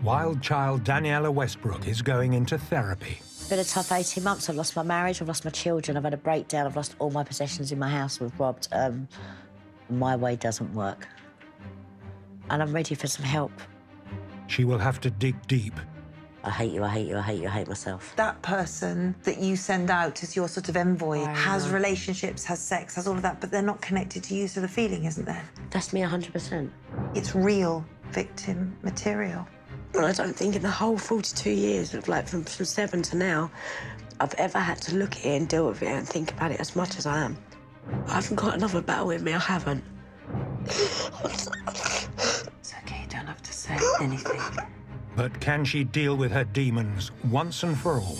wild child Danniella Westbrook is going into therapy. It's been a tough 18 months. I've lost my marriage, I've lost my children, I've had a breakdown, I've lost all my possessions in my house, we've robbed. My way doesn't work. And I'm ready for some help. She will have to dig deep. I hate you, I hate you, I hate you, I hate myself. That person that you send out as your sort of envoy has relationships, has sex, has all of that, but they're not connected to you, so the feeling isn't there. That's me 100%. It's real victim material. Well, I don't think in the whole 42 years, like from 7 to now, I've ever had to look at it and deal with it and think about it as much as I am. I haven't got another battle in me, I haven't. It's okay, you don't have to say anything. But can she deal with her demons once and for all?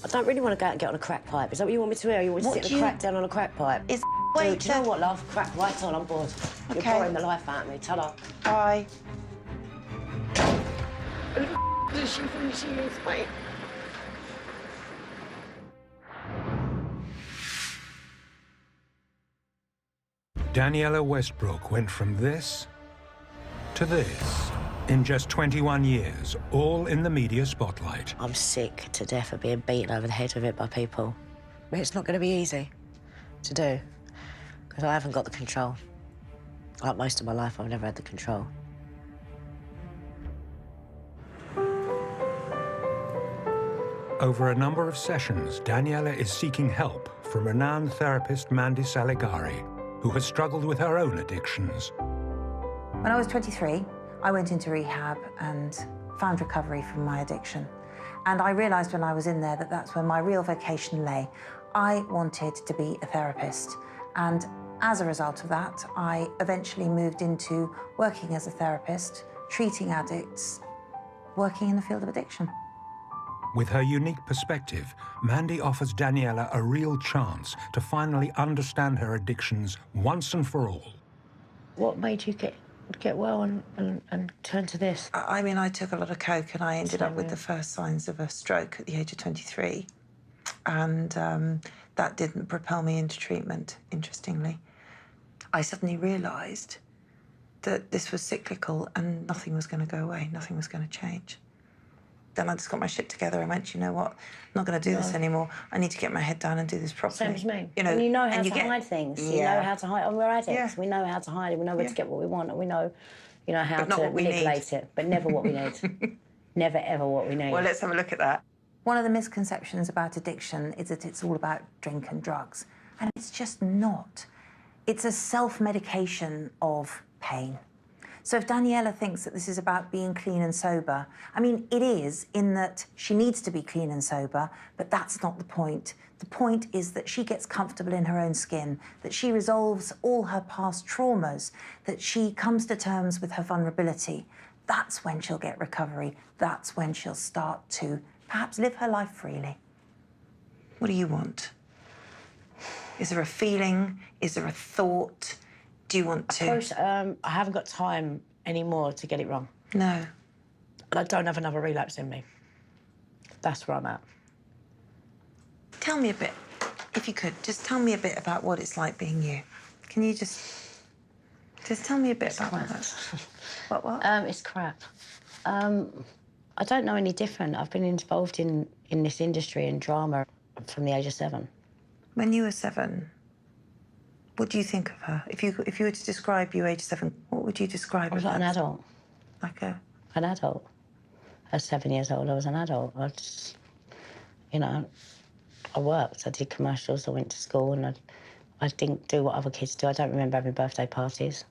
I don't really want to go out and get on a crack pipe. Is that what you want me to do? Or you want me to sit and crack down on a crack pipe? It's do you know what, love? Crack right on board. You're Okay. boring the life out of me. Tell her. Bye. Does she think she is, mate? Danniella Westbrook went from this to this in just 21 years, all in the media spotlight. I'm sick to death of being beaten over the head with it by people. It's not going to be easy to do, because I haven't got the control. Like most of my life, I've never had the control. Over a number of sessions, Danniella is seeking help from renowned therapist Mandy Saligari, who has struggled with her own addictions. When I was 23, I went into rehab and found recovery from my addiction. And I realised when I was in there that that's where my real vocation lay. I wanted to be a therapist. And as a result of that, I eventually moved into working as a therapist, treating addicts, working in the field of addiction. With her unique perspective, Mandy offers Danniella a real chance to finally understand her addictions once and for all. What made you get well and turn to this? I mean, I took a lot of coke and I ended up with the first signs of a stroke at the age of 23. And that didn't propel me into treatment, interestingly. I suddenly realised that this was cyclical and nothing was going to go away, nothing was going to change. Then I just got my shit together and went, you know what, I'm not going to do this anymore. I need to get my head down and do this properly. Same as me. You know, and you know how to hide things. You know how to hide. And we're addicts. Yeah. We know how to hide it. We know where to get what we want. And we know, how But not to what we manipulate need. it. But never what we need. Never, ever what we need. Well, let's have a look at that. One of the misconceptions about addiction is that it's all about drink and drugs. And it's just not. It's a self-medication of pain. So if Danniella thinks that this is about being clean and sober, I mean, it is in that she needs to be clean and sober, but that's not the point. The point is that she gets comfortable in her own skin, that she resolves all her past traumas, that she comes to terms with her vulnerability. That's when she'll get recovery. That's when she'll start to perhaps live her life freely. What do you want? Is there a feeling? Is there a thought? Do you want to? Of course, I haven't got time anymore to get it wrong. No. And I don't have another relapse in me. That's where I'm at. Tell me a bit, if you could, just tell me a bit about what it's like being you. Can you just tell me a bit about that? What? It's crap. I don't know any different. I've been involved in this industry and drama from the age of 7. When you were 7, what do you think of her? If you were to describe you age 7, what would you describe I was her like an as? adult. Like a... An adult. At 7 years old, I was an adult. I just, I worked. I did commercials. I went to school, and I didn't do what other kids do. I don't remember having birthday parties.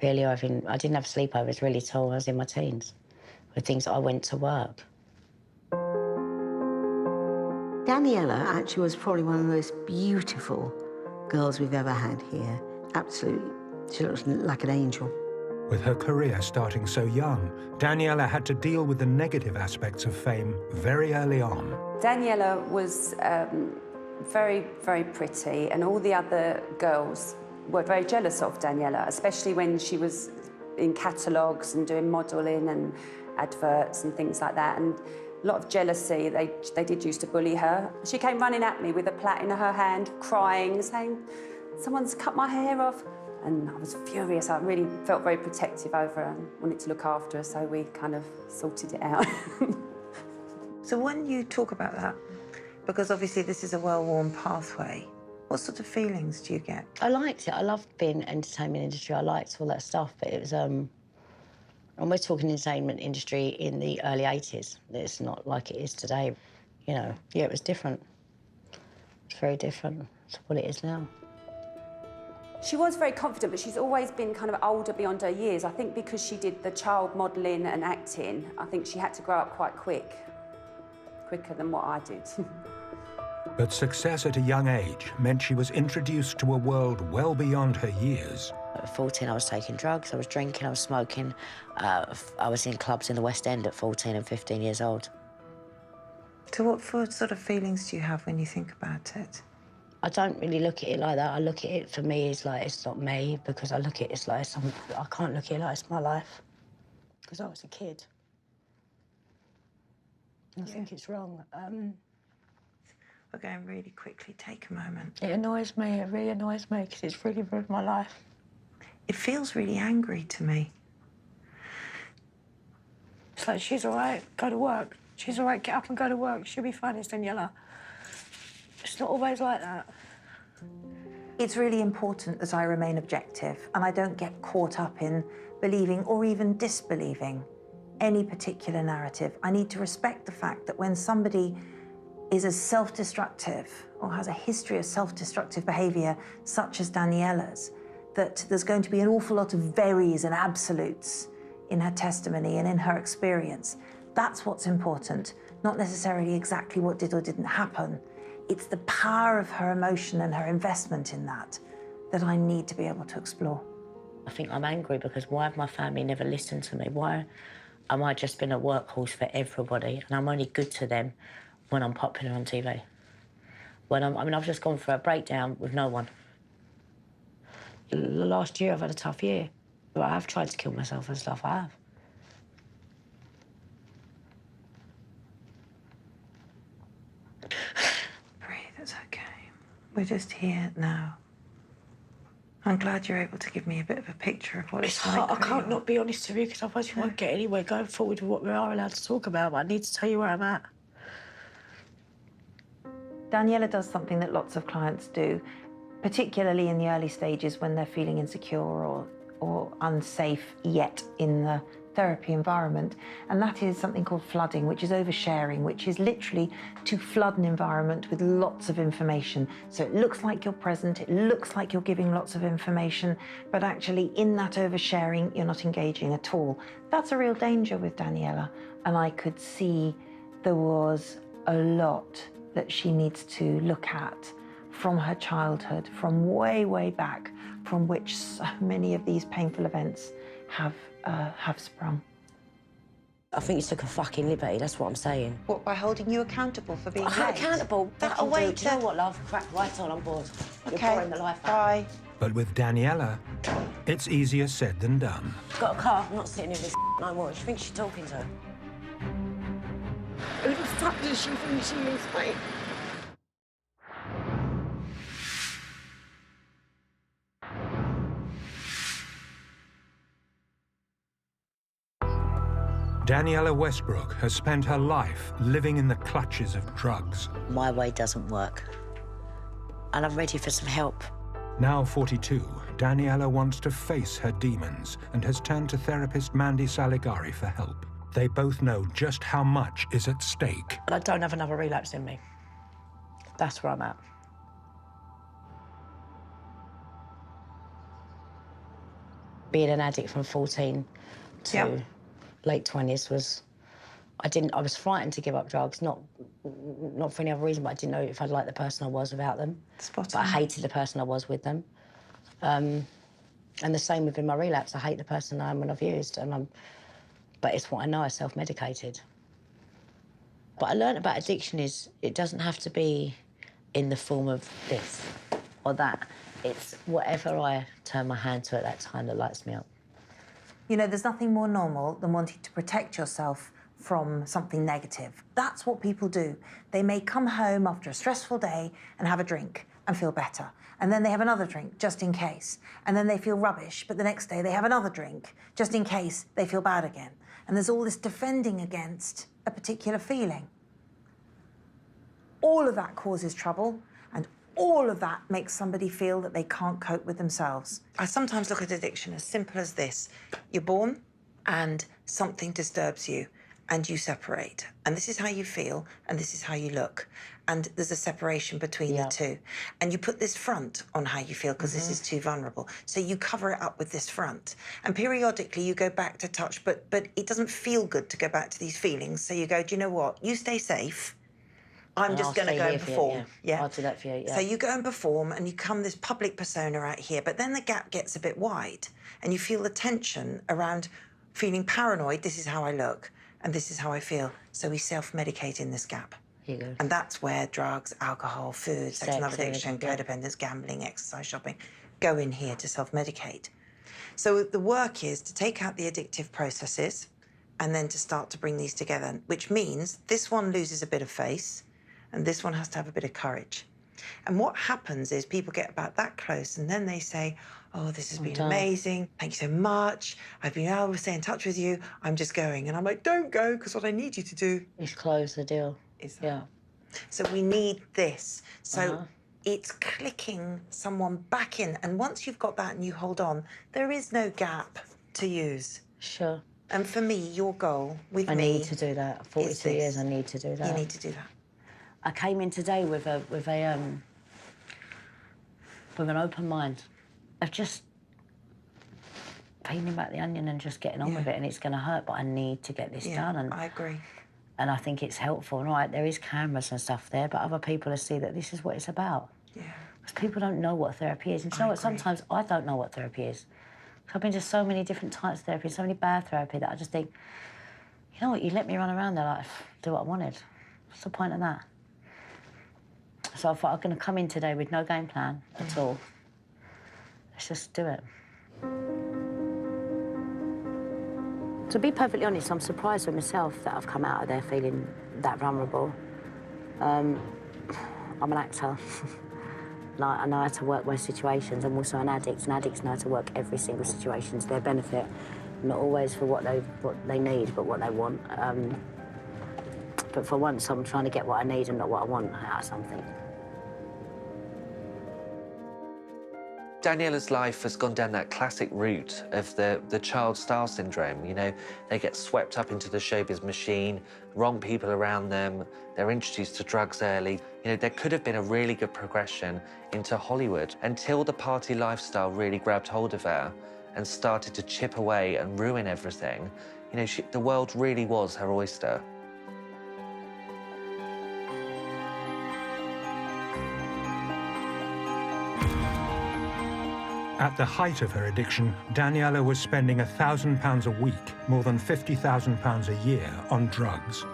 Really, I didn't have sleepovers really till I was in my teens. With things that I went to work. Danniella actually was probably one of the most beautiful girls we've ever had here. Absolutely. She looks like an angel. With her career starting so young, Danniella had to deal with the negative aspects of fame very early on. Danniella was very, very pretty, and all the other girls were very jealous of Danniella, especially when she was in catalogues and doing modelling and adverts and things like that. And a lot of jealousy. They did used to bully her. She came running at me with a plait in her hand, crying, saying, "Someone's cut my hair off." And I was furious. I really felt very protective over her and wanted to look after her, so we kind of sorted it out. So when you talk about that, because obviously this is a well-worn pathway, what sort of feelings do you get? I liked it. I loved being in the entertainment industry. I liked all that stuff, but it was, and we're talking entertainment industry in the early 80s. It's not like it is today. You know, yeah, it was different. It's very different to what it is now. She was very confident, but she's always been kind of older beyond her years. I think because she did the child modelling and acting, I think she had to grow up quite quicker than what I did. But success at a young age meant she was introduced to a world well beyond her years. At 14, I was taking drugs, I was drinking, I was smoking. I was in clubs in the West End at 14 and 15 years old. So what sort of feelings do you have when you think about it? I don't really look at it like that. I look at it, for me, it's like it's not me, because I look at it as like something, I can't look at it like it's my life. Because I was a kid. I think it's wrong. We're going really quickly, take a moment. It annoys me, it really annoys me, because it's really ruined my life. It feels really angry to me. It's like, she's all right, go to work. She's all right, get up and go to work. She'll be fine, it's Danniella. It's not always like that. It's really important that I remain objective and I don't get caught up in believing or even disbelieving any particular narrative. I need to respect the fact that when somebody is as self-destructive or has a history of self-destructive behaviour such as Danniella's, that there's going to be an awful lot of veries and absolutes in her testimony and in her experience. That's what's important, not necessarily exactly what did or didn't happen. It's the power of her emotion and her investment in that I need to be able to explore. I think I'm angry because why have my family never listened to me? Why am I just been a workhorse for everybody and I'm only good to them when I'm popular on TV? I've just gone for a breakdown with no one. The last year I've had a tough year. I have tried to kill myself and stuff, I have. Breathe, it's okay. We're just here now. I'm glad you're able to give me a bit of a picture of what it's like. I can't not be honest with you, because otherwise we won't get anywhere going forward with what we are allowed to talk about, but I need to tell you where I'm at. Danniella does something that lots of clients do, particularly in the early stages when they're feeling insecure or unsafe yet in the therapy environment, and that is something called flooding, which is oversharing, which is literally to flood an environment with lots of information. So it looks like you're present, it looks like you're giving lots of information, but actually in that oversharing, you're not engaging at all. That's a real danger with Danniella, and I could see there was a lot that she needs to look at from her childhood, from way, way back, from which so many of these painful events have sprung. I think you took a fucking liberty, that's what I'm saying. What, by holding you accountable for being late? Accountable? That a way Do you know what, love? Crack right on board. You're Okay, boring the life out. bye. But with Danniella, it's easier said than done. Got a car, I'm not sitting in this no more. She thinks she's talking to her. Who the fuck does she think she is, mate? Danniella Westbrook has spent her life living in the clutches of drugs. My way doesn't work. And I'm ready for some help. Now 42, Danniella wants to face her demons and has turned to therapist Mandy Saligari for help. They both know just how much is at stake. I don't have another relapse in me. That's where I'm at. Being an addict from 14 to late 20s was, I was frightened to give up drugs, not for any other reason, but I didn't know if I'd like the person I was without them. But I hated the person I was with them. And the same within my relapse, I hate the person I am when I've used, but it's what I know, I self-medicated. What I learned about addiction is it doesn't have to be in the form of this or that. It's whatever I turn my hand to at that time that lights me up. You know, there's nothing more normal than wanting to protect yourself from something negative. That's what people do. They may come home after a stressful day and have a drink. and feel better. And then they have another drink, just in case. And then they feel rubbish, but the next day they have another drink, just in case they feel bad again. And there's all this defending against a particular feeling. All of that causes trouble, and all of that makes somebody feel that they can't cope with themselves. I sometimes look at addiction as simple as this. You're born, and something disturbs you, and you separate. And this is how you feel, and this is how you look. And there's a separation between the two. And you put this front on how you feel, because this is too vulnerable. So you cover it up with this front. And periodically you go back to touch, but it doesn't feel good to go back to these feelings. So you go, do you know what? You stay safe. I'm just going to go and perform. I'll do that for you, So you go and perform, and you come this public persona out here, but then the gap gets a bit wide, and you feel the tension around feeling paranoid. This is how I look, and this is how I feel. So we self-medicate in this gap. Here you go. And that's where drugs, alcohol, food, sex and addiction, codependence, gambling, exercise, shopping, go in here to self-medicate. So the work is to take out the addictive processes and then to start to bring these together, which means this one loses a bit of face and this one has to have a bit of courage. And what happens is people get about that close and then they say, oh, this has been amazing. Thank you so much. I've been able to stay in touch with you. I'm just going. And I'm like, don't go, because what I need you to do is close the deal. So we need this. So it's clicking someone back in. And once you've got that and you hold on, there is no gap to use. Sure. And for me, your goal with me... I need to do that. 42 years, I need to do that. You need to do that. I came in today with an open mind of just peeling back the onion and just getting on with it, and it's going to hurt, but I need to get this done. And I agree. And I think it's helpful. Right, there is cameras and stuff there, but other people will see that this is what it's about. Yeah. Because people don't know what therapy is. And you know what? Sometimes I don't know what therapy is. I've been to so many different types of therapy, so many bad therapy, that I just think, you know what, you let me run around their life, do what I wanted. What's the point of that? So I thought I'm going to come in today with no game plan at all. Let's just do it. To be perfectly honest, I'm surprised with myself that I've come out of there feeling that vulnerable. I'm an actor. I know how to work most situations. I'm also an addict, and addicts know how to work every single situation to their benefit. Not always for what they need, but what they want. But for once, I'm trying to get what I need and not what I want out of something. Danniella's life has gone down that classic route of the child star syndrome. You know, they get swept up into the showbiz machine, wrong people around them, they're introduced to drugs early. You know, there could have been a really good progression into Hollywood until the party lifestyle really grabbed hold of her and started to chip away and ruin everything. You know, the world really was her oyster. At the height of her addiction, Danniella was spending £1,000 a week, more than £50,000 a year, on drugs.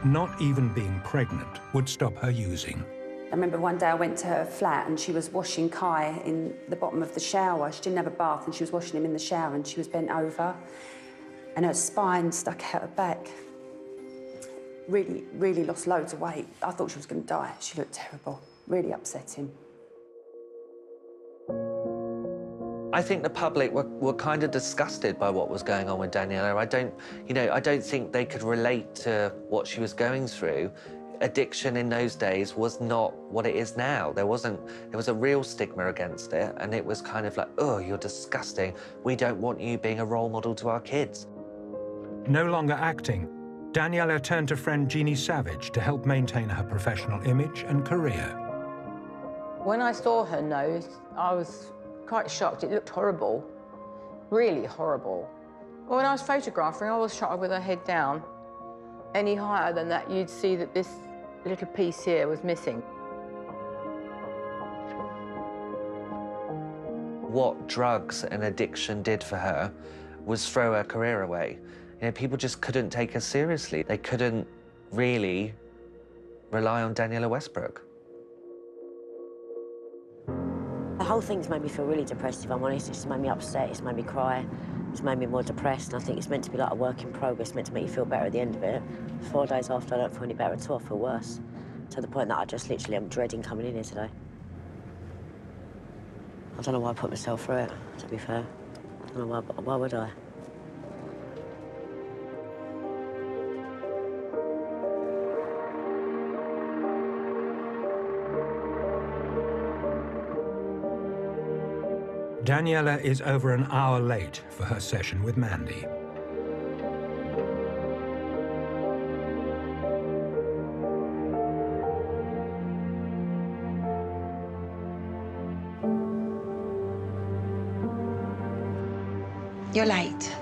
Not even being pregnant would stop her using. I remember one day I went to her flat and she was washing Kai in the bottom of the shower. She didn't have a bath and she was washing him in the shower and she was bent over and her spine stuck out her back. Really, really lost loads of weight. I thought she was going to die. She looked terrible, really upsetting. I think the public were kind of disgusted by what was going on with Danniella. I don't think they could relate to what she was going through. Addiction in those days was not what it is now. There was a real stigma against it, and it was kind of like, oh, you're disgusting. We don't want you being a role model to our kids. No longer acting, Danniella turned to friend Jeannie Savage to help maintain her professional image and career. When I saw her nose, I was quite shocked. It looked horrible, really horrible. Well, when I was photographing, I was shot with her head down. Any higher than that, you'd see that this little piece here was missing. What drugs and addiction did for her was throw her career away. You know, people just couldn't take her seriously. They couldn't really rely on Danniella Westbrook. The whole thing's made me feel really depressed, if I'm honest. It's made me upset, it's made me cry, it's made me more depressed, and I think it's meant to be like a work in progress, meant to make you feel better at the end of it. 4 days after, I don't feel any better at all, I feel worse. to the point that I just literally am dreading coming in here today. I don't know why I put myself through it, to be fair. I don't know why would I? Danniella is over an hour late for her session with Mandy. You're late.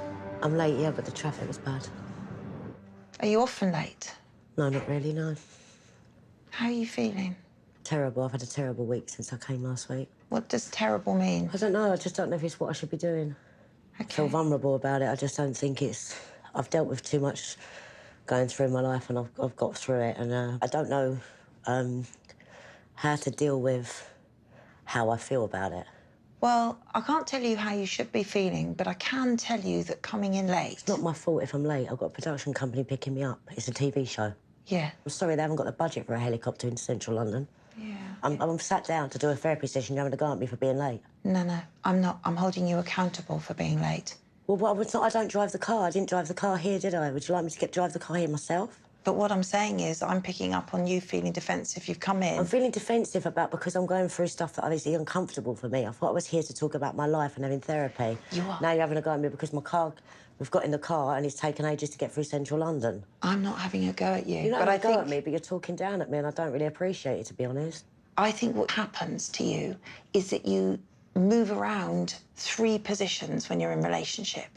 I'm late, yeah, but the traffic was bad. Are you often late? No, not really, no. How are you feeling? Terrible. I've had a terrible week since I came last week. What does terrible mean? I don't know. I just don't know if it's what I should be doing. I feel vulnerable about it. I just don't think it's... I've dealt with too much going through my life, and I've got through it, and I don't know how to deal with how I feel about it. Well, I can't tell you how you should be feeling, but I can tell you that coming in late... It's not my fault if I'm late. I've got a production company picking me up. It's a TV show. Yeah. I'm sorry they haven't got the budget for a helicopter in central London. Yeah. I'm sat down to do a therapy session. You're having a go at me for being late. No, I'm not. I'm holding you accountable for being late. Well, it's not, I don't drive the car. I didn't drive the car here, did I? Would you like me to drive the car here myself? But what I'm saying is I'm picking up on you feeling defensive. You've come in. I'm feeling defensive because I'm going through stuff that obviously uncomfortable for me. I thought I was here to talk about my life and having therapy. You are. Now you're having a go at me because we've got in the car and it's taken ages to get through central London. I'm not having a go at you. You're not but having a go at me, but you're talking down at me and I don't really appreciate it, to be honest. I think what happens to you is that you move around 3 positions when you're in a relationship.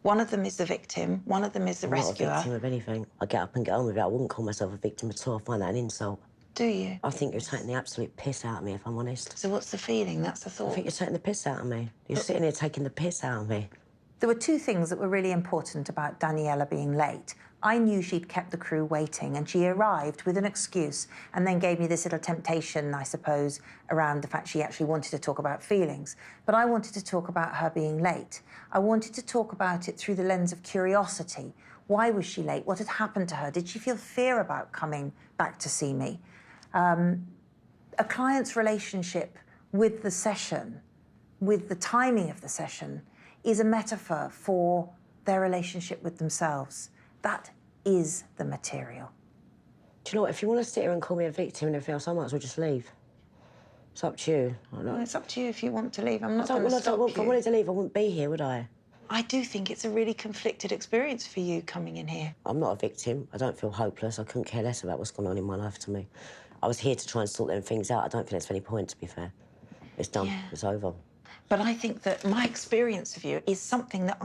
One of them is the victim, one of them is the rescuer. I'm not a victim of anything. I get up and get on with it. I wouldn't call myself a victim at all. I find that an insult. Do you? I think you're taking the absolute piss out of me, if I'm honest. So what's the feeling? That's the thought? I think you're taking the piss out of me. You're sitting here taking the piss out of me. There were 2 things that were really important about Danniella being late. I knew she'd kept the crew waiting, and she arrived with an excuse and then gave me this little temptation, I suppose, around the fact she actually wanted to talk about feelings. But I wanted to talk about her being late. I wanted to talk about it through the lens of curiosity. Why was she late? What had happened to her? Did she feel fear about coming back to see me? A client's relationship with the session, with the timing of the session, is a metaphor for their relationship with themselves. That is the material. Do you know what? If you want to sit here and call me a victim and everything else, I might as well just leave. It's up to you. Well, it's up to you if you want to leave. I'm not going to stop you. If I wanted to leave, I wouldn't be here, would I? I do think it's a really conflicted experience for you coming in here. I'm not a victim. I don't feel hopeless. I couldn't care less about what's going on in my life to me. I was here to try and sort them things out. I don't think there's any point, to be fair. It's done. Yeah. It's over. But I think that my experience of you is something that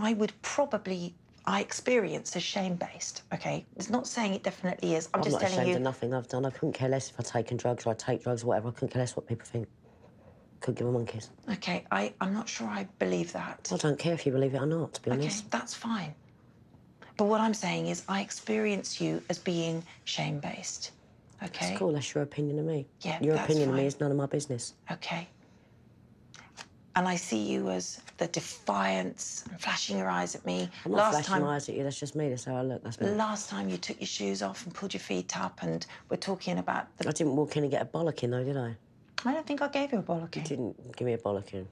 I experience as shame-based, OK? It's not saying it definitely is. I'm just telling you... I'm not ashamed of nothing I've done. I couldn't care less if I'd taken drugs or I'd take drugs or whatever. I couldn't care less what people think. Couldn't give a monkey's. OK, I'm not sure I believe that. I don't care if you believe it or not, to be honest. OK, that's fine. But what I'm saying is I experience you as being shame-based, OK? That's cool. That's your opinion of me. Yeah, your opinion of me is none of my business. OK. And I see you as the defiance and flashing your eyes at me. I'm not flashing my eyes at you, that's just me, that's how I look, that's me. Last time you took your shoes off and pulled your feet up and we're talking about the... I didn't walk in and get a bollocking though, did I? I don't think I gave you a bollocking. You didn't give me a bollocking.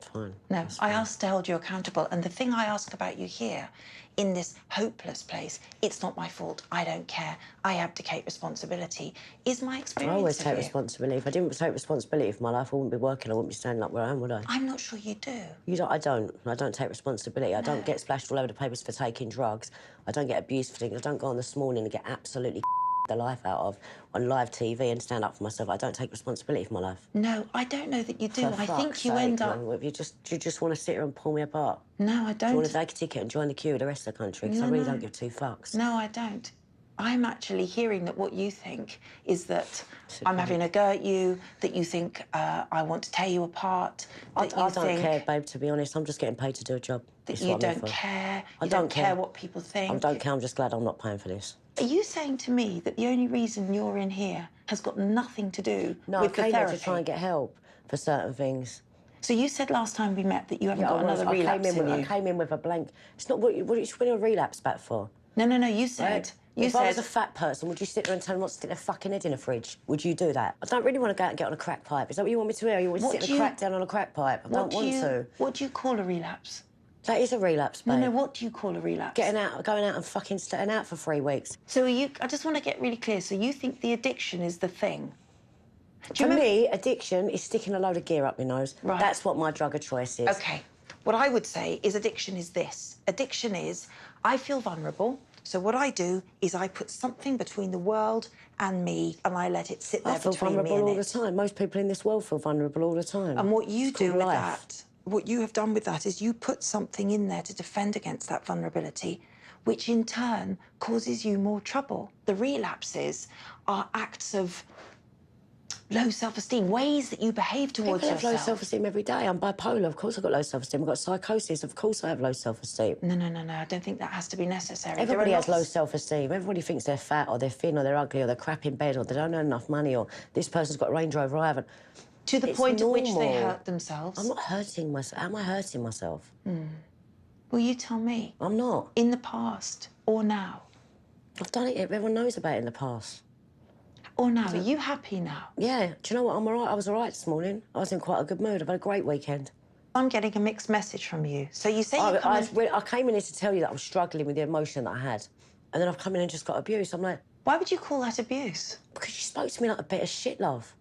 Fine. No, I asked to hold you accountable. And the thing I ask about you here, in this hopeless place, it's not my fault, I don't care, I abdicate responsibility, is my experience. I always take responsibility. If I didn't take responsibility for my life, I wouldn't be working, I wouldn't be standing up where I am, would I? I'm not sure you do. I don't take responsibility. No. I don't get splashed all over the papers for taking drugs. I don't get abused for things. I don't go on this morning and get absolutely the life out of on live TV and stand up for myself. I don't take responsibility for my life. No, I don't know that you do. I think you end up... You just want to sit here and pull me apart? No, I don't. Do you want to take a ticket and join the queue with the rest of the country? Because I really don't give 2 fucks. No, I don't. I'm actually hearing that what you think is that I'm having a go at you, that you think I want to tear you apart, that I don't care, babe, to be honest. I'm just getting paid to do a job. That you don't care. I don't care what people think. I don't care. I'm just glad I'm not paying for this. Are you saying to me that the only reason you're in here has got nothing to do with the therapy? No, I came here to try and get help for certain things. So you said last time we met that you haven't got another relapse in you. I came in with a blank... It's not what you're a relapse back for. No, you said If I was a fat person, would you sit there and tell them not to stick their fucking head in a fridge? Would you do that? I don't really want to go out and get on a crack pipe. Is that what you want me to do? You want me to sit and crack down on a crack pipe? I don't want to. What do you call a relapse? That is a relapse, babe. No, what do you call a relapse? Going out and fucking staying out for 3 weeks. So I just want to get really clear. So you think the addiction is the thing? For me, addiction is sticking a load of gear up my nose. Right. That's what my drug of choice is. OK. What I would say is addiction is this. Addiction is, I feel vulnerable, so what I do is I put something between the world and me, and I let it sit there between me and it. I feel vulnerable all the time. Most people in this world feel vulnerable all the time. And what you do with that, what you have done with that is you put something in there to defend against that vulnerability, which in turn causes you more trouble. The relapses are acts of low self-esteem, ways that you behave towards yourself. People have low self-esteem every day. I'm bipolar, of course I've got low self-esteem. I've got psychosis, of course I have low self-esteem. No, I don't think that has to be necessary. Everybody has low self-esteem. Everybody thinks they're fat or they're thin or they're ugly or they're crap in bed or they don't earn enough money or this person's got a Range Rover, I haven't. To the point at which they hurt themselves. I'm not hurting myself. How am I hurting myself? Well, you tell me. I'm not. In the past or now? I've done it. Everyone knows about it in the past. Or now? Are you happy now? Yeah. Do you know what? I'm all right. I was all right this morning. I was in quite a good mood. I've had a great weekend. I'm getting a mixed message from you. So you say I came in here to tell you that I was struggling with the emotion that I had. And then I've come in and just got abuse. I'm like... Why would you call that abuse? Because you spoke to me like a bit of shit, love.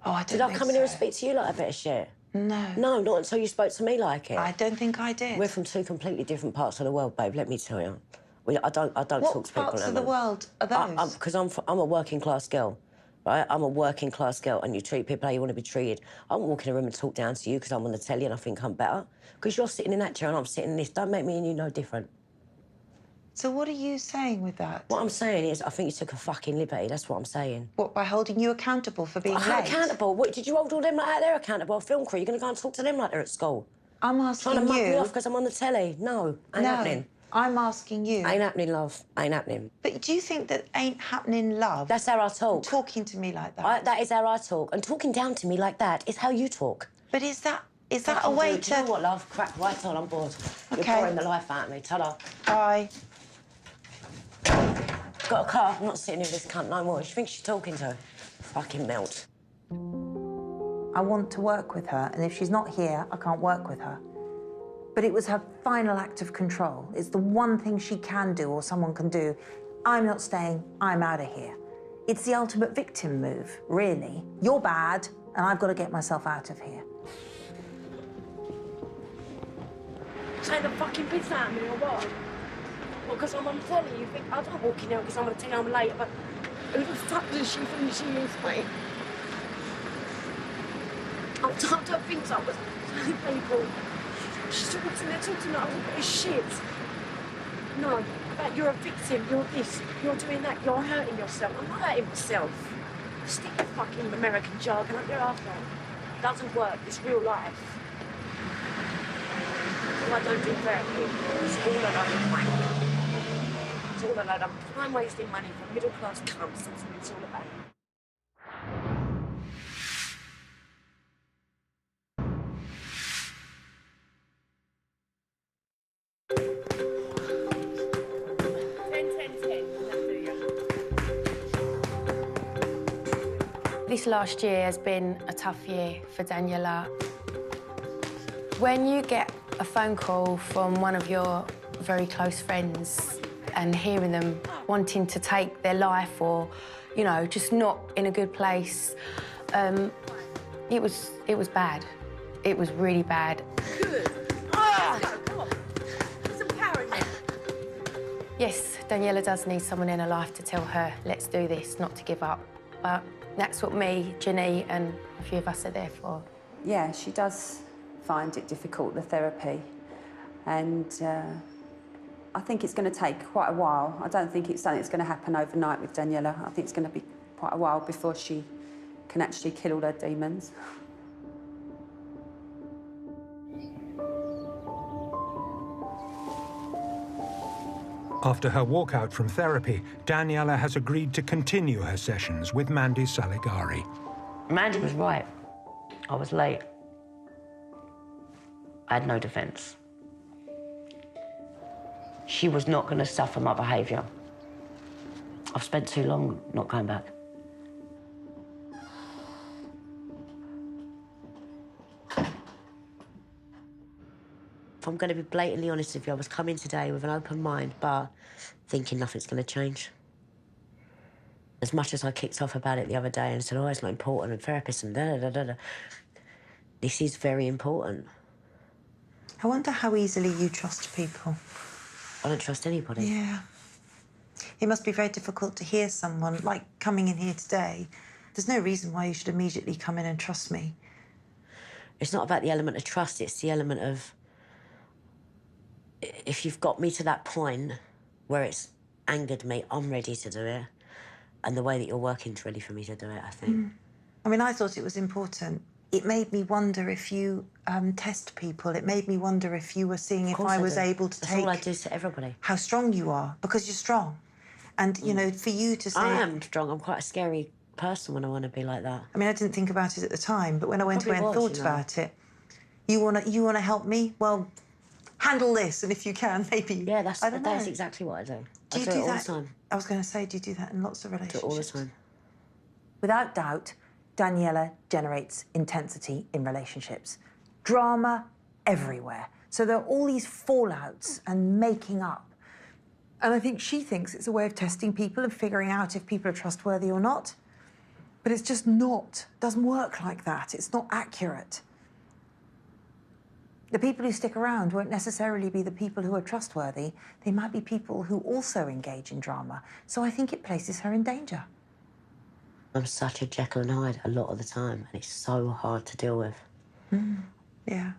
Oh, I don't Did I come in here and speak to you like a bit of shit? No. No, not until you spoke to me like it. I don't think I did. We're from two completely different parts of the world, babe, let me tell you. I don't talk to people. What parts of the world are those? Because I'm a working class girl, right? I'm a working class girl and you treat people how you want to be treated. I won't walk in a room and talk down to you because I'm on the telly and I think I'm better. Because you're sitting in that chair and I'm sitting in this. Don't make me and you no different. So what are you saying with that? What I'm saying is I think you took a fucking liberty. That's what I'm saying. What, by holding you accountable for being late? Accountable? What, did you hold all them like that? They're accountable. A film crew, you're going to go and talk to them like they're at school? I'm asking you... Trying to mug me off because I'm on the telly. No, ain't happening. I'm asking you... Ain't happening, love. Ain't happening. But do you think that ain't happening, love? That's how I talk. Talking to me like that? That is how I talk. And talking down to me like that is how you talk. But is that a way to... Do you know what, love? Crack right on, I'm bored. OK. You're boring the life out of me. Ta-da. Bye. Got a car. I'm not sitting here with this cunt no more. She thinks she's talking to her. Fucking melt. I want to work with her, and if she's not here, I can't work with her. But it was her final act of control. It's the one thing she can do or someone can do. I'm not staying, I'm out of here. It's the ultimate victim move, really. You're bad, and I've got to get myself out of here. Take the fucking piss out of me or what? Well, because I'm on the telly, you think I don't walk in here because I'm going to tell you I'm late, but who the fuck does she think she is, mate? I don't think I was telling people. She's talking to me, they're talking like all this shit. No, that you're a victim, you're this, you're doing that, you're hurting yourself. I'm not hurting myself. Stick the fucking American jargon up your arsehole. It doesn't work, it's real life. I don't do therapy. It's all a load of money. It's all a load of time-wasting money for middle-class cunts. That's what it's all about. This last year has been a tough year for Danniella. When you get a phone call from one of your very close friends and hearing them wanting to take their life or, you know, just not in a good place, it was bad. It was really bad. Good. Ah! Come on. Put some power in there. Yes, Danniella does need someone in her life to tell her, let's do this, not to give up. But that's what me, Ginny, and a few of us are there for. Yeah, she does find it difficult, the therapy. And I think it's going to take quite a while. I don't think it's something that's going to happen overnight with Danniella. I think it's going to be quite a while before she can actually kill all her demons. After her walkout from therapy, Danniella has agreed to continue her sessions with Mandy Saligari. Mandy was right. I was late. I had no defence. She was not going to suffer my behaviour. I've spent too long not going back. If I'm going to be blatantly honest with you, I was coming today with an open mind, but thinking nothing's going to change. As much as I kicked off about it the other day and said, oh, it's not important, and therapists and da-da-da-da-da, this is very important. I wonder how easily you trust people. I don't trust anybody. Yeah. It must be very difficult to hear someone, like coming in here today. There's no reason why you should immediately come in and trust me. It's not about the element of trust, it's the element of... If you've got me to that point where it's angered me, I'm ready to do it. And the way that you're working's ready for me to do it, I think. I mean, I thought it was important. It made me wonder if you test people. It made me wonder if you were seeing if I was able to take... That's all I do to everybody. How strong you are, because you're strong. And, you know, for you to say... I am strong. I'm quite a scary person when I want to be like that. I mean, I didn't think about it at the time, but when I went away and thought about it, you wanna help me? Well, handle this, and if you can, maybe... Yeah, that's exactly what I do. Do you I do it all that? the time. I was going to say, do you do that in lots of relationships? I do it all the time. Without doubt, Danniella generates intensity in relationships. Drama everywhere. So there are all these fallouts and making up. And I think she thinks it's a way of testing people and figuring out if people are trustworthy or not. But it's just not. It doesn't work like that. It's not accurate. The people who stick around won't necessarily be the people who are trustworthy. They might be people who also engage in drama. So I think it places her in danger. I'm such a Jekyll and Hyde a lot of the time, and it's so hard to deal with. Yeah.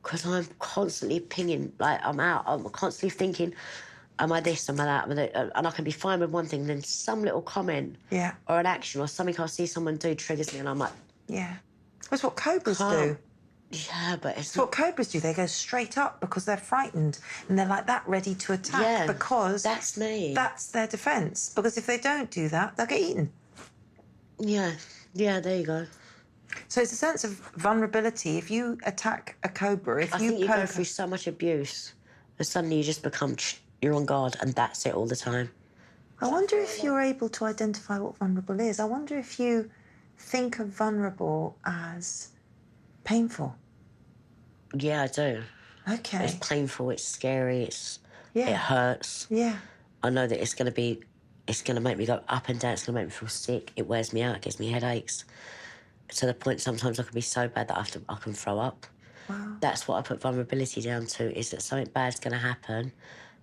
Because I'm constantly pinging, like, I'm constantly thinking, am I this, am I that? And I can be fine with one thing, and then some little comment or an action or something I see someone do triggers me, and I'm like... Yeah. That's what cobras do. Yeah, but it's what cobras do. They go straight up because they're frightened, and they're like that, ready to attack because... that's me. That's their defence. Because if they don't do that, they'll get eaten. Yeah, there you go. So it's a sense of vulnerability. If you attack a cobra, I think you go through so much abuse that suddenly you just become... You're on guard, and that's it all the time. I wonder if you're able to identify what vulnerable is. I wonder if you think of vulnerable as painful. Yeah, I do. Okay. It's painful, it's scary, it hurts. Yeah. I know that it's going to make me go up and down, it's going to make me feel sick, it wears me out, it gives me headaches. To the point sometimes I can be so bad that I can throw up. Wow. That's what I put vulnerability down to, is that something bad's going to happen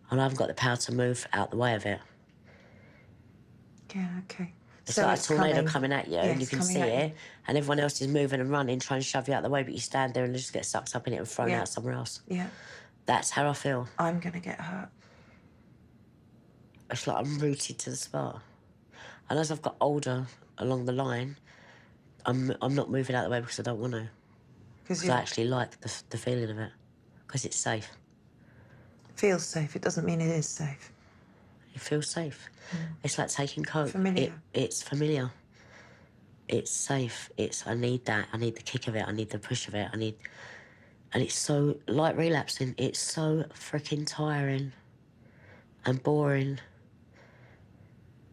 and I haven't got the power to move out the way of it. Yeah, okay. It's like a tornado coming at you, and you can see it, and everyone else is moving and running, trying to shove you out the way, but you stand there and just get sucked up in it and thrown out somewhere else. Yeah. That's how I feel. I'm going to get hurt. It's like I'm rooted to the spot. And as I've got older along the line, I'm not moving out the way because I don't want to. Because I actually like the feeling of it, because it's safe. It feels safe. It doesn't mean it is safe. It feels safe. It's like taking coke. Familiar. It's familiar. It's safe. I need that. I need the kick of it. I need the push of it. And it's so, like relapsing, it's so freaking tiring and boring.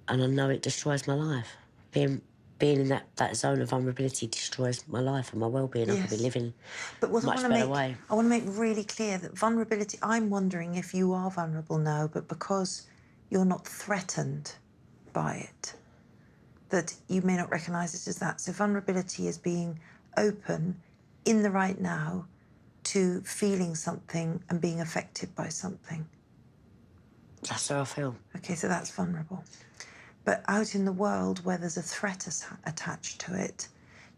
And I know it destroys my life. Being in that zone of vulnerability destroys my life and my well-being. I could be living much better way. I want to make really clear that vulnerability, I'm wondering if you are vulnerable now, but because you're not threatened by it, that you may not recognise it as that. So vulnerability is being open in the right now to feeling something and being affected by something. That's how I feel. Okay, so that's vulnerable. But out in the world where there's a threat attached to it,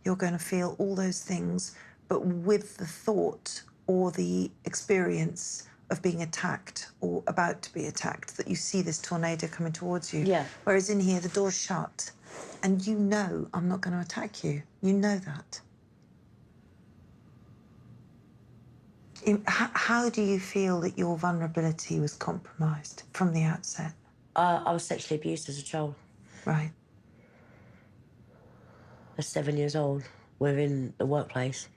you're going to feel all those things, but with the thought or the experience of being attacked or about to be attacked, that you see this tornado coming towards you. Yeah. Whereas in here, the door's shut, and you know I'm not going to attack you. You know that. How do you feel that your vulnerability was compromised from the outset? I was sexually abused as a child. Right. I was 7 years old. We're in the workplace,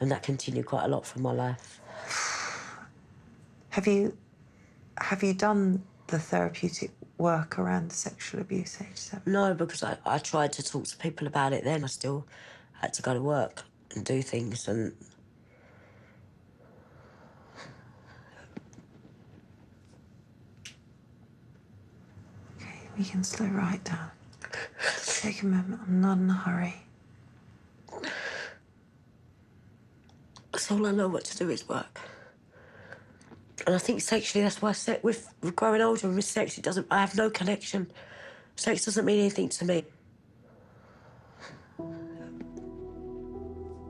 and that continued quite a lot from my life. Have you done the therapeutic work around the sexual abuse age 7? No, because I tried to talk to people about it then. I still had to go to work and do things and... Okay, we can slow right down. Take a moment, I'm not in a hurry. That's all I know what to do is work. And I think sexually, that's why with growing older and with sex, I have no connection. Sex doesn't mean anything to me.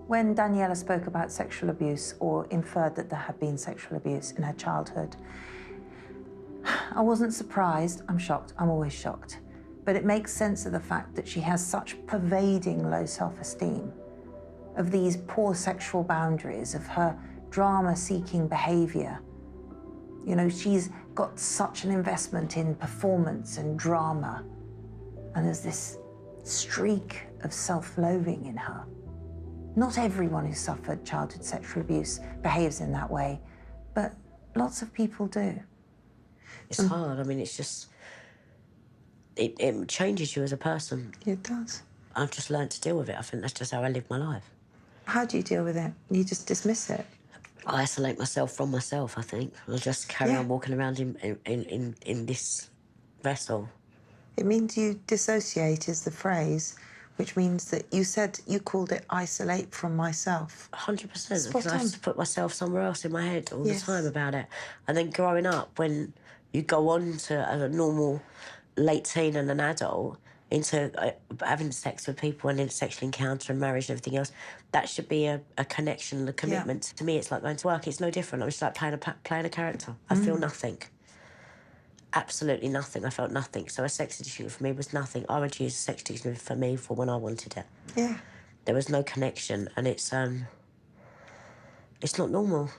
When Danniella spoke about sexual abuse or inferred that there had been sexual abuse in her childhood, I wasn't surprised. I'm shocked. I'm always shocked. But it makes sense of the fact that she has such pervading low self-esteem, of these poor sexual boundaries, of her drama-seeking behaviour. You know, she's got such an investment in performance and drama, and there's this streak of self-loathing in her. Not everyone who suffered childhood sexual abuse behaves in that way, but lots of people do. It's hard. I mean, it's just... It changes you as a person. It does. I've just learned to deal with it. I think that's just how I live my life. How do you deal with it? You just dismiss it? I isolate myself from myself, I think. I'll just carry on walking around in this vessel. It means you dissociate is the phrase, which means that you said you called it isolate from myself. 100%, because I have to put myself somewhere else in my head all the time about it. And then growing up, when you go on to as a normal late teen and an adult, into having sex with people and in sexual encounter and marriage and everything else, that should be a connection and a commitment. To me, it's like going to work. It's no different. I'm just like playing a character. I feel nothing. Absolutely nothing. I felt nothing. So a sex addiction for me was nothing. I would use a sex addiction for me for when I wanted it. Yeah. There was no connection, and it's not normal.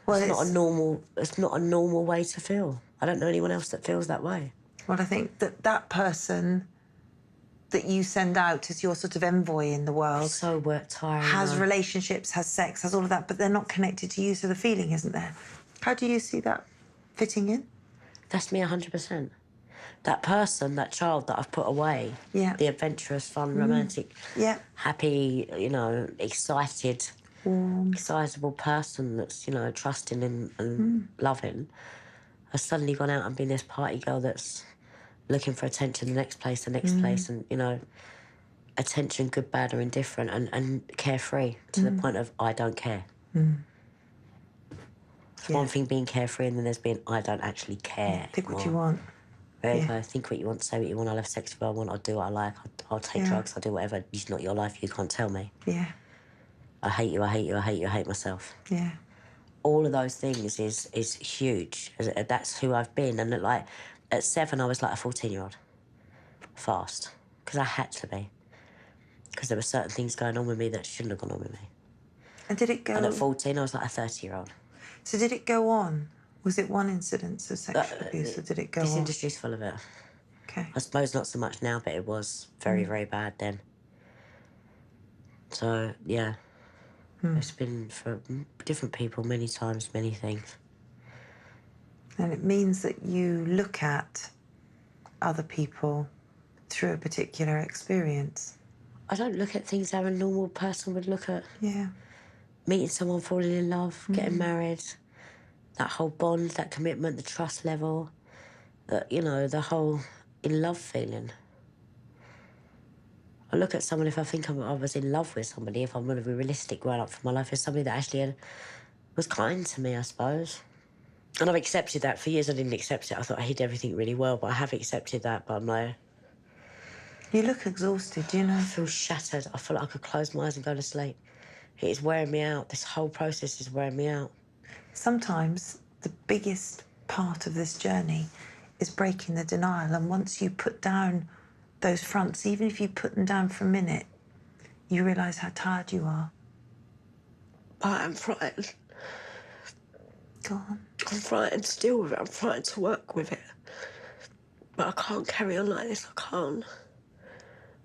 Well, It's not a normal way to feel. I don't know anyone else that feels that way. Well, I think that person that you send out as your sort of envoy in the world so tiring, has relationships, has sex, has all of that, but they're not connected to you, so the feeling isn't there. How do you see that fitting in? That's me 100%. That person, that child that I've put away, the adventurous, fun, romantic, happy, you know, excited, excitable person that's, you know, trusting and loving, has suddenly gone out and been this party girl that's looking for attention the next place, and, you know, attention, good, bad, or indifferent, and carefree to the point of I don't care. It's one thing being carefree, and then there's being I don't actually care. Think what you want. There you go. Think what you want, say what you want. I'll have sex with who I want. I'll do what I like. I'll take drugs. I'll do whatever. It's not your life. You can't tell me. Yeah. I hate you. I hate you. I hate you. I hate myself. Yeah. All of those things is huge. That's who I've been. And like at 7, I was like a 14-year-old. Fast. Because I had to be. Because there were certain things going on with me that shouldn't have gone on with me. And did it go... And at 14, I was like a 30-year-old. So did it go on? Was it one incidence of sexual abuse, or did it go on? This industry's full of it. Okay. I suppose not so much now, but it was very, very bad then. So, yeah. It's been for different people many times, many things. And it means that you look at other people through a particular experience. I don't look at things how a normal person would look at. Yeah. Meeting someone, falling in love, getting married, that whole bond, that commitment, the trust level, you know, the whole in love feeling. I look at someone, if I think I was in love with somebody, if I'm going to be realistic growing up for my life, as somebody that actually was kind to me, I suppose. And I've accepted that. For years I didn't accept it. I thought I hid everything really well, but I have accepted that, but I'm like... You look exhausted, do you know? I feel shattered. I feel like I could close my eyes and go to sleep. It is wearing me out. This whole process is wearing me out. Sometimes the biggest part of this journey is breaking the denial, and once you put down those fronts, even if you put them down for a minute, you realise how tired you are. But I'm frightened. Go on. I'm frightened to deal with it. I'm frightened to work with it. But I can't carry on like this. I can't.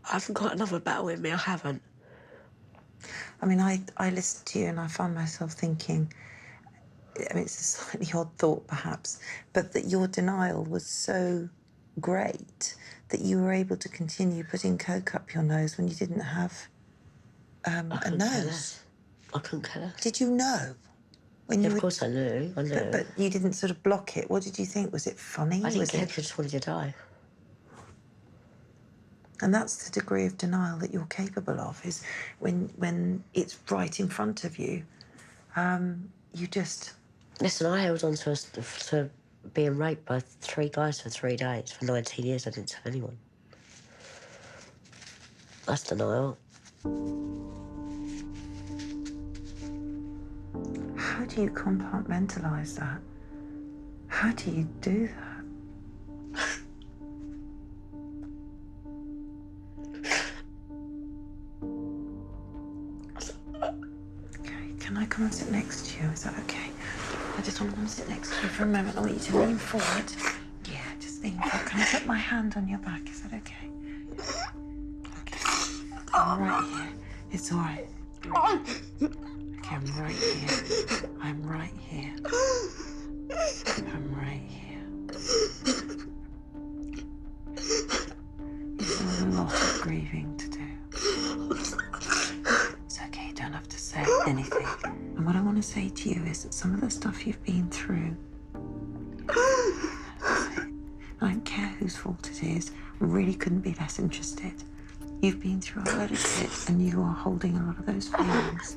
I haven't got another battle in me. I haven't. I mean, I listened to you and I found myself thinking, I mean, it's a slightly odd thought perhaps, but that your denial was so great that you were able to continue putting coke up your nose when you didn't have a nose. I couldn't care less. Did you know? When Yeah, you of course I knew. But you didn't sort of block it. What did you think? Was it funny? I didn't care because I just wanted to die. And that's the degree of denial that you're capable of, is when it's right in front of you, you just... Listen, I held on to being raped by 3 guys for 3 days. For 19 years, I didn't tell anyone. That's denial. How do you compartmentalise that? How do you do that? Okay, can I come and sit next to you? Is that okay? I just want to come and sit next to you for a moment. I want you to lean forward. Yeah, just lean forward. Can I put my hand on your back? Is that okay? Okay. I'm right here. It's all right. Okay, I'm right here. I'm right here. I'm right here. There's a lot of grieving to do. It's okay, you don't have to say anything. And what I want to say to you is that some of the stuff you've been through, I don't care whose fault it is, I really couldn't be less interested. You've been through a load of shit and you are holding a lot of those feelings.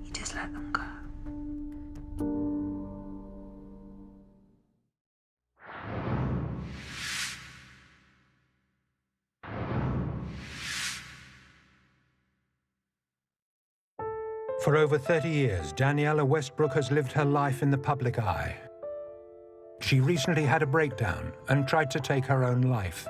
You just let them go. For over 30 years, Danniella Westbrook has lived her life in the public eye. She recently had a breakdown and tried to take her own life.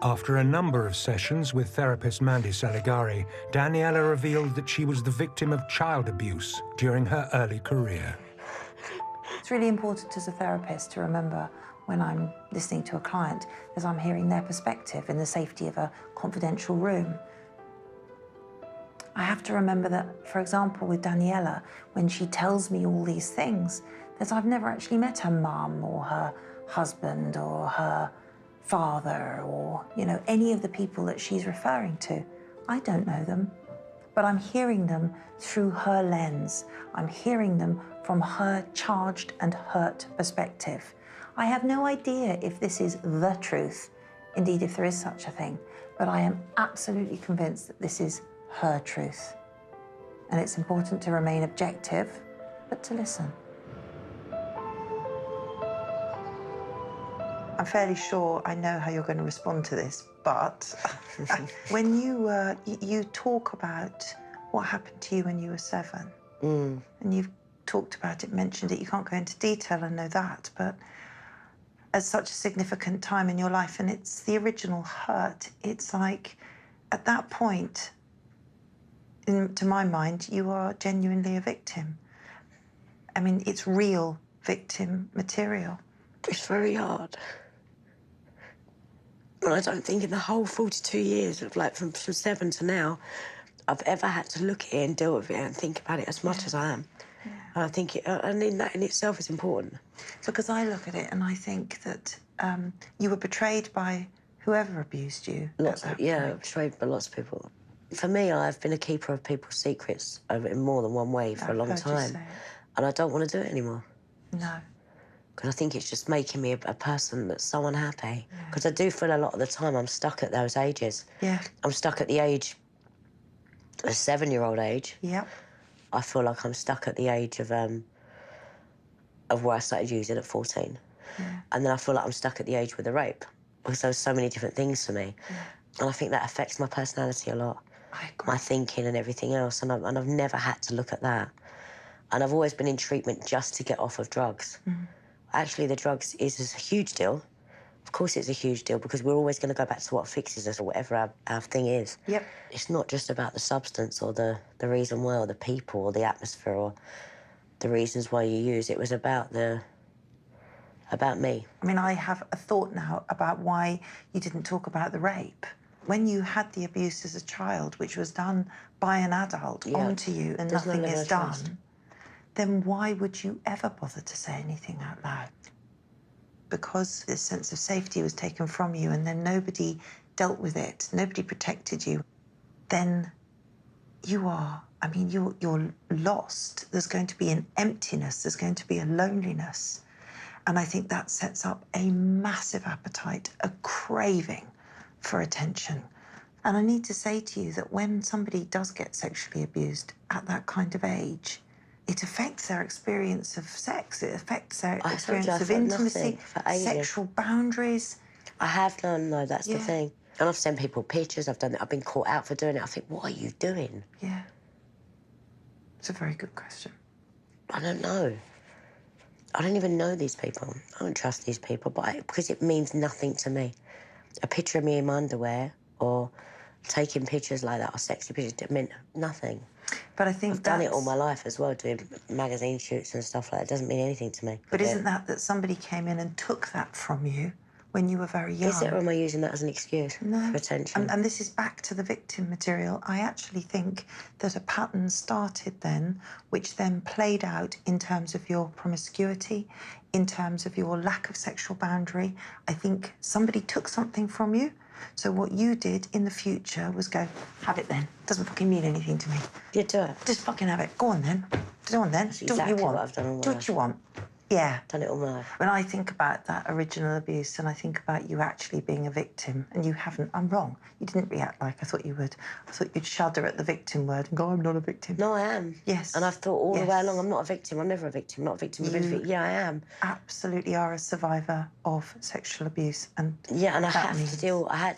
After a number of sessions with therapist Mandy Saligari, Danniella revealed that she was the victim of child abuse during her early career. It's really important as a therapist to remember when I'm listening to a client, as I'm hearing their perspective in the safety of a confidential room. I have to remember that, for example, with Danniella, when she tells me all these things, that I've never actually met her mum or her husband or her father or, you know, any of the people that she's referring to. I don't know them, but I'm hearing them through her lens. I'm hearing them from her charged and hurt perspective. I have no idea if this is the truth, indeed if there is such a thing, but I am absolutely convinced that this is her truth. And it's important to remain objective, but to listen. I'm fairly sure I know how you're going to respond to this, but when you talk about what happened to you when you were 7, and you've talked about it, mentioned it, you can't go into detail, I know that, but as such a significant time in your life, and it's the original hurt, it's like, at that point, to my mind, you are genuinely a victim. I mean, it's real victim material. It's very hard. And I don't think in the whole 42 years of, like, from 7 to now, I've ever had to look at it and deal with it and think about it as much as I am. Yeah. And I think and that in itself is important. Because I look at it and I think that you were betrayed by whoever abused you. Betrayed by lots of people. For me, I've been a keeper of people's secrets in more than one way for a long time. And I don't want to do it anymore. No. Because I think it's just making me a person that's so unhappy. Because I do feel a lot of the time I'm stuck at those ages. Yeah. I'm stuck at the age, a 7-year-old age. Yeah. I feel like I'm stuck at the age of where I started using at 14. Yeah. And then I feel like I'm stuck at the age with the rape. Because there was so many different things for me. Yeah. And I think that affects my personality a lot. I agree. My thinking and everything else. And I've never had to look at that. And I've always been in treatment just to get off of drugs. Actually, the drugs is a huge deal. Of course it's a huge deal because we're always going to go back to what fixes us or whatever our thing is. Yep. It's not just about the substance or the reason why or the people or the atmosphere or the reasons why you use. It was about me. I mean, I have a thought now about why you didn't talk about the rape. When you had the abuse as a child, which was done by an adult onto you and nothing is done, then why would you ever bother to say anything out loud? because this sense of safety was taken from you and then nobody dealt with it, nobody protected you, then you are, I mean, you're lost. There's going to be an emptiness, there's going to be a loneliness. And I think that sets up a massive appetite, a craving for attention. And I need to say to you that when somebody does get sexually abused at that kind of age, it affects their experience of sex, it affects their experience of intimacy, sexual boundaries. I have done, though, that's the thing. And I've sent people pictures, I've been caught out for doing it. I think, what are you doing? Yeah. It's a very good question. I don't know. I don't even know these people. I don't trust these people, because it means nothing to me. A picture of me in my underwear or taking pictures like that or sexy pictures, it meant nothing. But I think I've done it all my life as well, doing magazine shoots and stuff like that. It doesn't mean anything to me. But isn't that somebody came in and took that from you when you were very young? Is it, or am I using that as an excuse for attention? And this is back to the victim material. I actually think that a pattern started then, which then played out in terms of your promiscuity, in terms of your lack of sexual boundary. I think somebody took something from you. So what you did in the future was go, have it then. Doesn't fucking mean anything to me. You do it. Just fucking have it. Go on then. Go on then. That's Do what exactly you want. what I've done all my Do life. what you want. Yeah. Done it all my life. When I think about that original abuse and I think about you actually being a victim, and you haven't, I'm wrong. You didn't react like I thought you would. I thought you'd shudder at the victim word and go, I'm not a victim. No, I am. Yes. And I've thought all the way along, I'm not a victim. I'm never a victim. Not a victim of anything. Yeah, I am. Absolutely are a survivor of sexual abuse. And yeah, and I had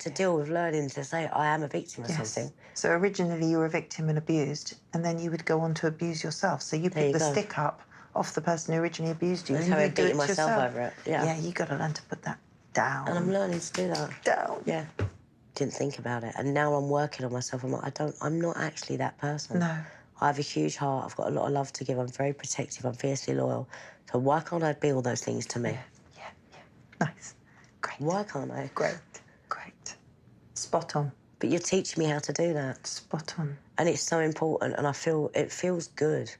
to deal with learning to say I am a victim of something. So originally you were a victim and abused, and then you would go on to abuse yourself. So you picked the stick up off the person who originally abused you. And I beat myself over it. Yeah, you got to learn to put that down. And I'm learning to do that. Down. Yeah. Didn't think about it. And now I'm working on myself. I'm not actually that person. No. I have a huge heart. I've got a lot of love to give. I'm very protective. I'm fiercely loyal. So why can't I be all those things to me? Yeah. Nice. Great. Why can't I? Great. Spot on. But you're teaching me how to do that. Spot on. And it's so important, and it feels good.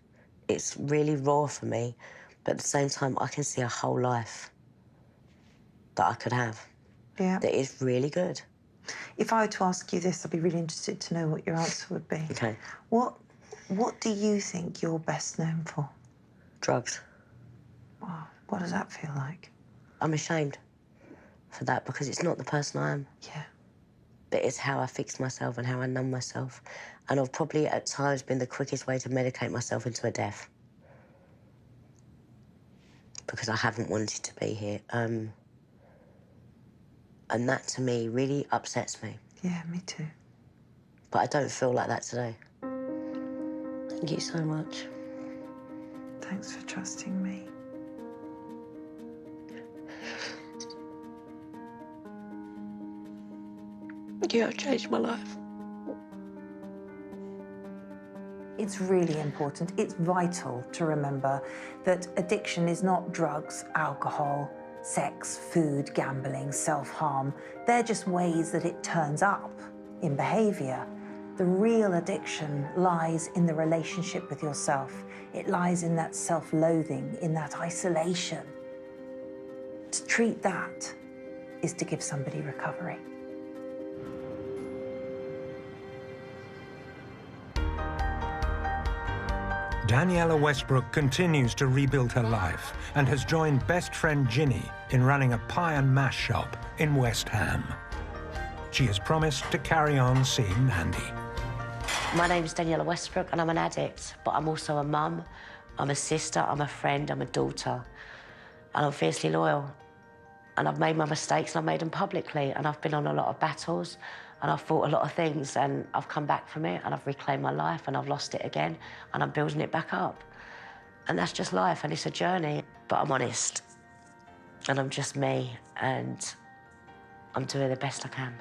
It's really raw for me, but at the same time, I can see a whole life that I could have. Yeah. That is really good. If I were to ask you this, I'd be really interested to know what your answer would be. Okay. What do you think you're best known for? Drugs. Wow. What does that feel like? I'm ashamed for that because it's not the person I am. Yeah. But it's how I fix myself and how I numb myself. And I've probably at times been the quickest way to medicate myself into a death. Because I haven't wanted to be here. And that, to me, really upsets me. Yeah, me too. But I don't feel like that today. Thank you so much. Thanks for trusting me. You have changed my life. It's really important, it's vital to remember that addiction is not drugs, alcohol, sex, food, gambling, self-harm. They're just ways that it turns up in behaviour. The real addiction lies in the relationship with yourself. It lies in that self-loathing, in that isolation. To treat that is to give somebody recovery. Danniella Westbrook continues to rebuild her life and has joined best friend Ginny in running a pie and mash shop in West Ham. She has promised to carry on seeing Andy. My name is Danniella Westbrook and I'm an addict, but I'm also a mum, I'm a sister, I'm a friend, I'm a daughter, and I'm fiercely loyal. And I've made my mistakes and I've made them publicly, and I've been on a lot of battles and I've fought a lot of things, and I've come back from it and I've reclaimed my life and I've lost it again and I'm building it back up. And that's just life, and it's a journey, but I'm honest and I'm just me and I'm doing the best I can.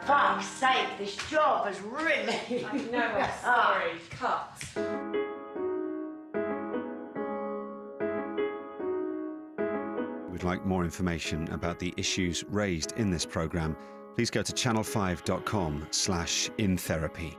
Fuck's sake, this job has ruined me. I know, I'm sorry. Cut. Would like more information about the issues raised in this programme, please go to channel5.com/intherapy.